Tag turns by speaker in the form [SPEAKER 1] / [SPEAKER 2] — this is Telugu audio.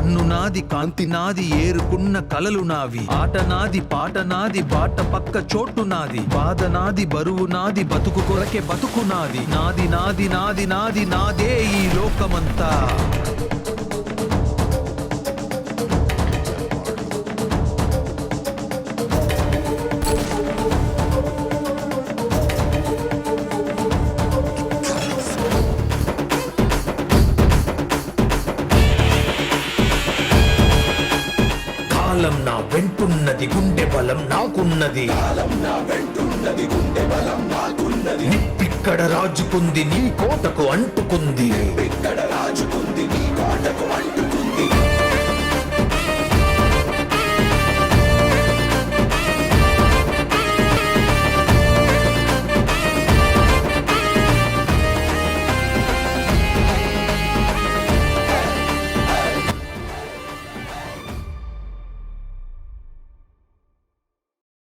[SPEAKER 1] కన్ను నాది కాంతి నాది ఏరుకున్న కలలు నావి ఆట నాది పాట నాది బాట పక్క చోటు నాది బాధ నాది బరువు నాది బతుకు కొరకే బతుకు నాది నాది నాది నాది నాది నాదే ఈ లోకమంతా కాలం నా వెంటున్నది గుండె బలం నాకున్నది నిప్పిక్కడ రాజుకుంది నీ కోటకు అంటుకుంది